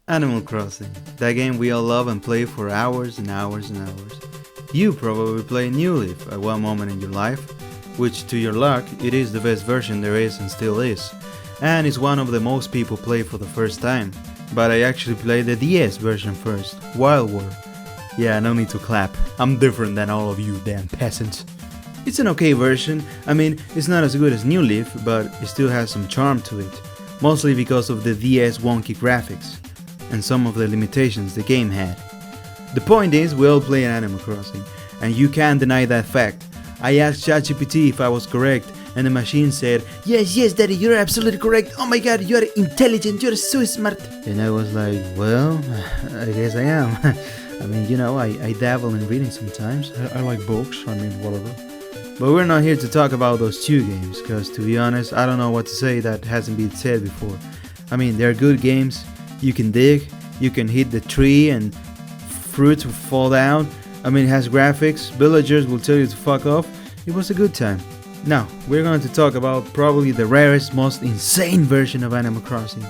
Animal Crossing, that game we all love and play for hours and hours and hours. You probably play New Leaf at one moment in your life, which to your luck, it is the best version there is and still is, and is one of the most people play for the first time. But I actually played the DS version first, Wild War. Yeah, no need to clap, I'm different than all of you damn peasants. It's an okay version, I mean, it's not as good as New Leaf, but it still has some charm to it, mostly because of the DS wonky graphics and some of the limitations the game had. The point is, we all play Animal Crossing, and you can't deny that fact. I asked ChatGPT if I was correct, and the machine said, "Yes, yes, Daddy, you're absolutely correct. Oh my god, you're intelligent, you're so smart." And I was like, well, I guess I am. I mean, you know, I dabble in reading sometimes. I like books, I mean, whatever. But we're not here to talk about those two games, because to be honest, I don't know what to say that hasn't been said before. I mean, they're good games. You can dig, you can hit the tree and fruits will fall down. I mean, it has graphics, villagers will tell you to fuck off. It was a good time. Now, we're going to talk about probably the rarest, most insane version of Animal Crossing.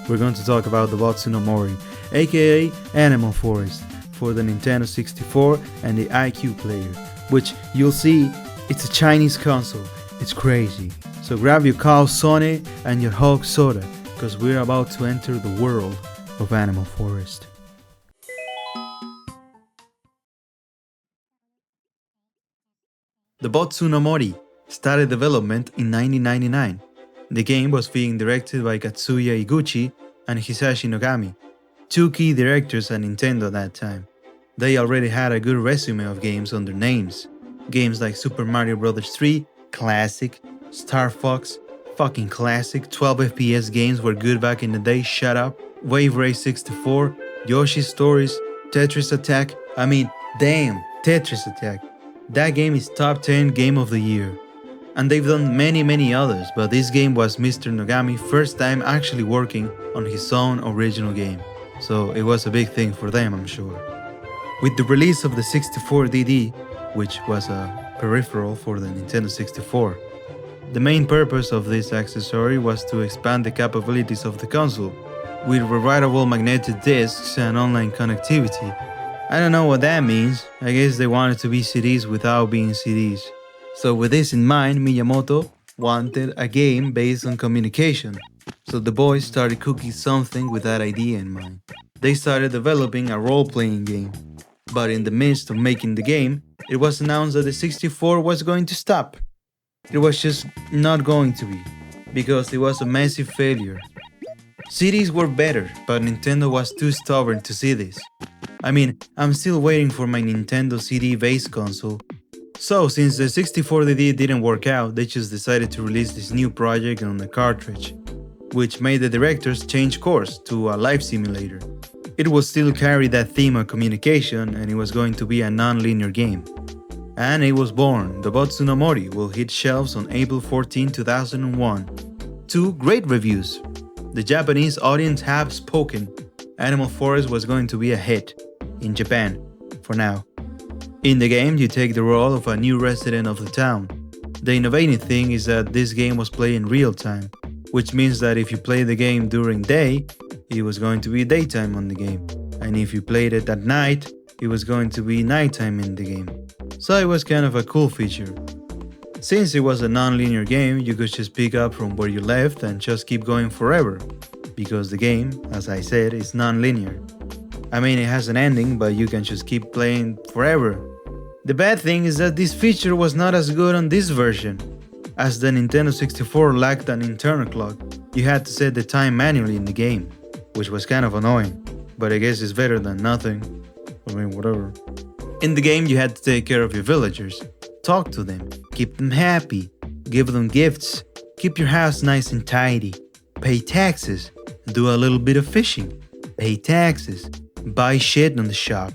We're going to talk about Dobotsu no Mori, aka Animal Forest, for the Nintendo 64 and the iQue player, which you'll see, it's a Chinese console. It's crazy. So grab your calzone and your Hulk soda, because we're about to enter the world of Animal Forest. Dobotsu no Mori started development in 1999. The game was being directed by Katsuya Iguchi and Hisashi Nogami, two key directors at Nintendo at that time. They already had a good resume of games on their names. Games like Super Mario Bros. 3, classic, Star Fox, fucking classic, 12 FPS games were good back in the day, shut up, Wave Race 64, Yoshi's Stories, Tetris Attack, I mean, damn, Tetris Attack. That game is top 10 game of the year. And they've done many others, but this game was Mr. Nogami's first time actually working on his own original game. So it was a big thing for them, I'm sure. With the release of the 64DD, which was a peripheral for the Nintendo 64, the main purpose of this accessory was to expand the capabilities of the console, with rewritable magnetic discs and online connectivity. I don't know what that means, I guess they wanted to be CDs without being CDs. So with this in mind, Miyamoto wanted a game based on communication. So the boys started cooking something with that idea in mind. They started developing a role-playing game. But in the midst of making the game, it was announced that the 64 was going to stop. It was just not going to be, because it was a massive failure. CDs were better, but Nintendo was too stubborn to see this. I mean, I'm still waiting for my Nintendo CD-based console. So, since the 64DD didn't work out, they just decided to release this new project on the cartridge, which made the directors change course to a life simulator. It will still carry that theme of communication, and it was going to be a non-linear game. And it was born. Dobotsu no Mori will hit shelves on April 14, 2001. 2 great reviews. The Japanese audience have spoken. Animal Forest was going to be a hit in Japan, for now. In the game, you take the role of a new resident of the town. The innovating thing is that this game was played in real time, which means that if you play the game during day, it was going to be daytime on the game, and if you played it at night, it was going to be nighttime in the game. So it was kind of a cool feature. Since it was a non-linear game, you could just pick up from where you left and just keep going forever, because the game, as I said, is non-linear. I mean, it has an ending, but you can just keep playing forever. The bad thing is that this feature was not as good on this version, as the Nintendo 64 lacked an internal clock. You had to set the time manually in the game, which was kind of annoying, but I guess it's better than nothing. I mean, whatever. In the game, you had to take care of your villagers, talk to them, keep them happy, give them gifts, keep your house nice and tidy, pay taxes, do a little bit of fishing, pay taxes, buy shit on the shop,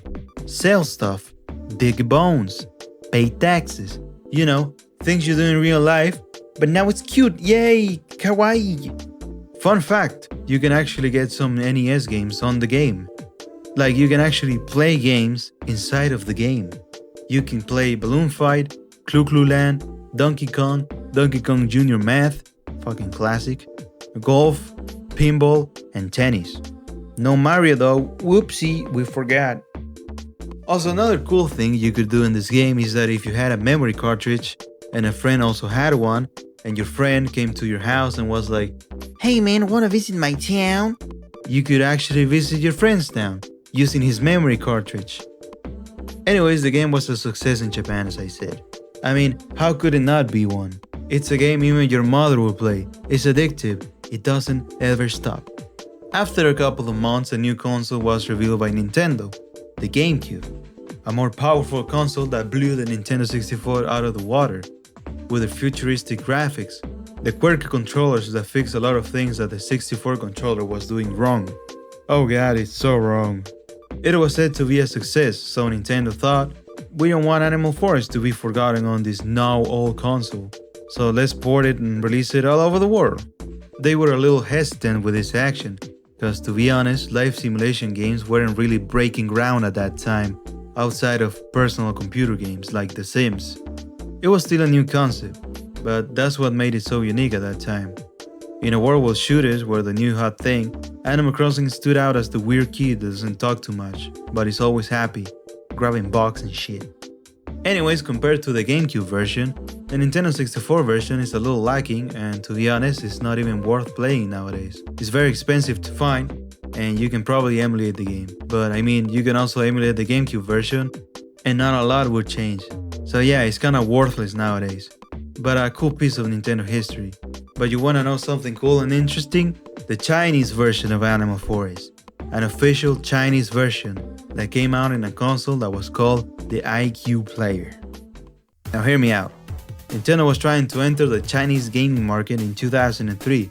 sell stuff, dig bones, pay taxes. You know, things you do in real life, but now it's cute, yay, kawaii. Fun fact, you can actually get some NES games on the game. Like, you can actually play games inside of the game. You can play Balloon Fight, Clu Clu Land, Donkey Kong Jr. Math, fucking classic, golf, pinball, and tennis. No Mario though, whoopsie, we forgot. Also, another cool thing you could do in this game is that if you had a memory cartridge and a friend also had one, and your friend came to your house and was like, "Hey man, wanna visit my town?" You could actually visit your friend's town using his memory cartridge. Anyways, the game was a success in Japan, as I said. I mean, how could it not be one? It's a game even your mother will play. It's addictive. It doesn't ever stop. After a couple of months, a new console was revealed by Nintendo, the GameCube, a more powerful console that blew the Nintendo 64 out of the water, with the futuristic graphics, the quirky controllers that fix a lot of things that the 64 controller was doing wrong. Oh god, it's so wrong. It was said to be a success, so Nintendo thought, we don't want Animal Forest to be forgotten on this now old console, so let's port it and release it all over the world. They were a little hesitant with this action, because to be honest, life simulation games weren't really breaking ground at that time, outside of personal computer games like The Sims. It was still a new concept, but that's what made it so unique at that time. In a world where shooters were the new hot thing, Animal Crossing stood out as the weird kid that doesn't talk too much, but is always happy, grabbing bugs and shit. Anyways, compared to the GameCube version, the Nintendo 64 version is a little lacking, and to be honest, it's not even worth playing nowadays. It's very expensive to find, and you can probably emulate the game. But I mean, you can also emulate the GameCube version, and not a lot would change. So yeah, it's kinda worthless nowadays. But a cool piece of Nintendo history. But you wanna know something cool and interesting? The Chinese version of Animal Forest. An official Chinese version that came out in a console that was called the iQue player. Now hear me out. Nintendo was trying to enter the Chinese gaming market in 2003.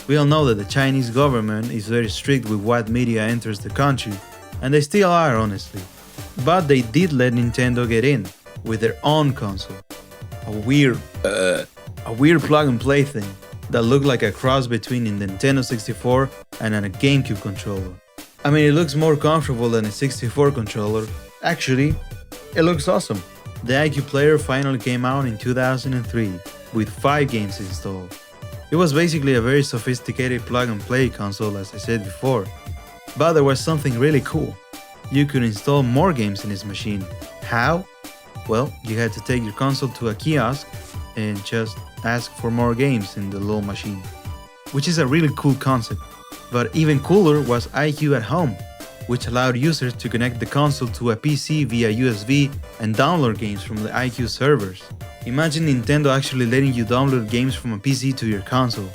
We all know that the Chinese government is very strict with what media enters the country, and they still are honestly. But they did let Nintendo get in, with their own console. A weird plug and play thing that looked like a cross between a Nintendo 64 and a GameCube controller. I mean, it looks more comfortable than a 64 controller. Actually, it looks awesome. The iQue player finally came out in 2003, with 5 games installed. It was basically a very sophisticated plug and play console, as I said before. But there was something really cool. You could install more games in its machine. How? Well, you had to take your console to a kiosk and just ask for more games in the little machine. Which is a really cool concept. But even cooler was iQue at Home, which allowed users to connect the console to a PC via USB and download games from the iQue servers. Imagine Nintendo actually letting you download games from a PC to your console.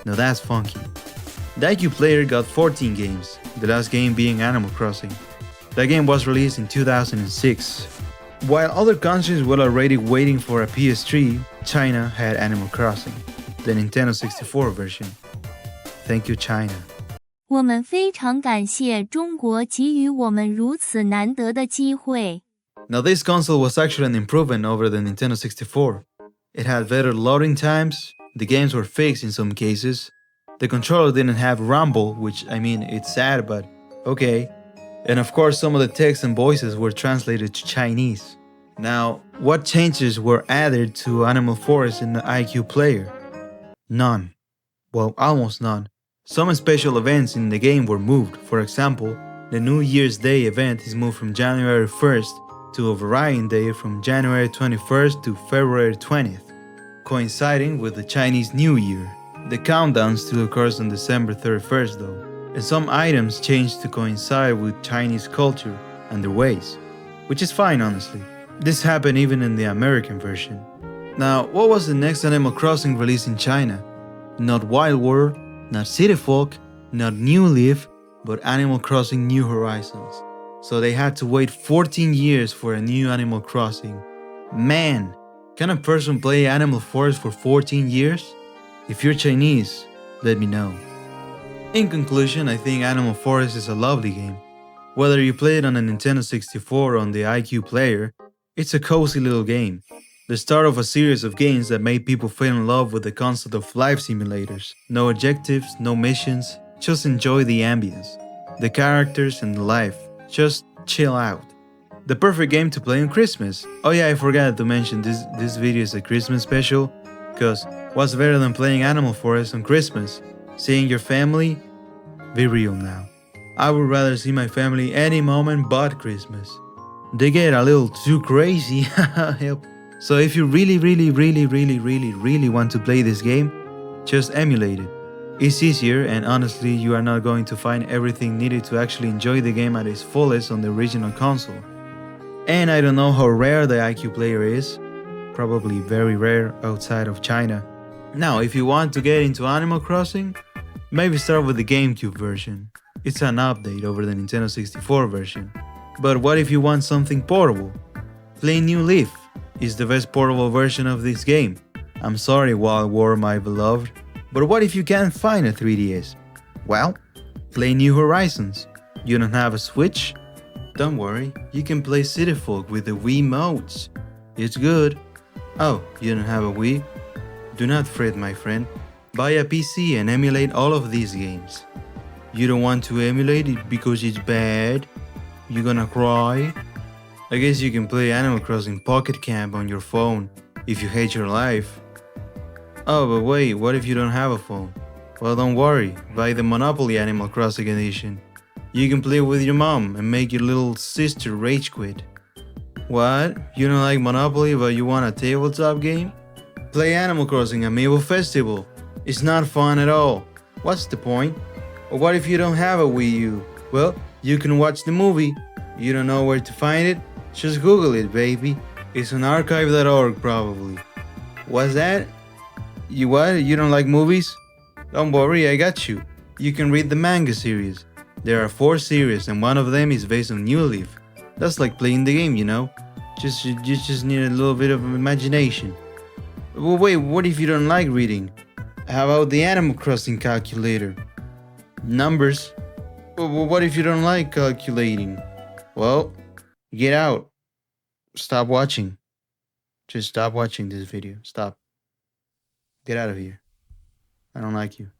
Now that's funky. The iQue player got 14 games, the last game being Animal Crossing. That game was released in 2006. While other countries were already waiting for a PS3, China had Animal Crossing, the Nintendo 64 version. Thank you, China. 我们非常感谢中国给予我们如此难得的机会。 Now this console was actually an improvement over the Nintendo 64. It had better loading times, the games were fixed in some cases, the controller didn't have rumble, which I mean, it's sad, but okay. And of course some of the text and voices were translated to Chinese. Now, what changes were added to Animal Forest in the iQue player? None. Well, almost none. Some special events in the game were moved. For example, the New Year's Day event is moved from January 1st to Overriding Day from January 21st to February 20th, coinciding with the Chinese New Year. The countdown still occurs on December 31st though, and some items changed to coincide with Chinese culture and their ways, which is fine honestly. This happened even in the American version. Now, what was the next Animal Crossing released in China? Not Wild World, not City Folk, not New Leaf, but Animal Crossing New Horizons. So they had to wait 14 years for a new Animal Crossing. Man, can a person play Animal Forest for 14 years? If you're Chinese, let me know. In conclusion, I think Animal Forest is a lovely game. Whether you play it on a Nintendo 64 or on the iQue player, it's a cozy little game. The start of a series of games that made people fall in love with the concept of life simulators. No objectives, no missions, just enjoy the ambience, the characters and the life. Just chill out. The perfect game to play on Christmas. Oh yeah, I forgot to mention this video is a Christmas special, cause what's better than playing Animal Forest on Christmas? Seeing your family? Be real now. I would rather see my family any moment but Christmas. They get a little too crazy. Help. So if you really want to play this game, just emulate it. It's easier, and honestly, you are not going to find everything needed to actually enjoy the game at its fullest on the original console. And I don't know how rare the iQue player is, probably very rare outside of China. Now, if you want to get into Animal Crossing, maybe start with the GameCube version. It's an update over the Nintendo 64 version. But what if you want something portable? Play New Leaf is the best portable version of this game. I'm sorry, Wild War, my beloved, but what if you can't find a 3DS? Well, play New Horizons. You don't have a Switch? Don't worry, you can play City Folk with the Wii modes. It's good. Oh, you don't have a Wii? Do not fret, my friend. Buy a PC and emulate all of these games. You don't want to emulate it because it's bad? You gonna cry? I guess you can play Animal Crossing Pocket Camp on your phone if you hate your life. Oh, but wait, what if you don't have a phone? Well, don't worry, buy the Monopoly Animal Crossing edition. You can play with your mom and make your little sister rage quit. What? You don't like Monopoly but you want a tabletop game? Play Animal Crossing Amiibo Festival. It's not fun at all. What's the point? Or what if you don't have a Wii U? Well, you can watch the movie. You don't know where to find it? Just Google it, baby. It's on archive.org probably. What's that? You what? You don't like movies? Don't worry, I got you. You can read the manga series. There are 4 series and one of them is based on New Leaf. That's like playing the game, you know? You just need a little bit of imagination. Well, wait, what if you don't like reading? How about the Animal Crossing calculator? Numbers. Well, what if you don't like calculating? Well, get out. Stop watching. Just stop watching this video. Stop. Get out of here. I don't like you.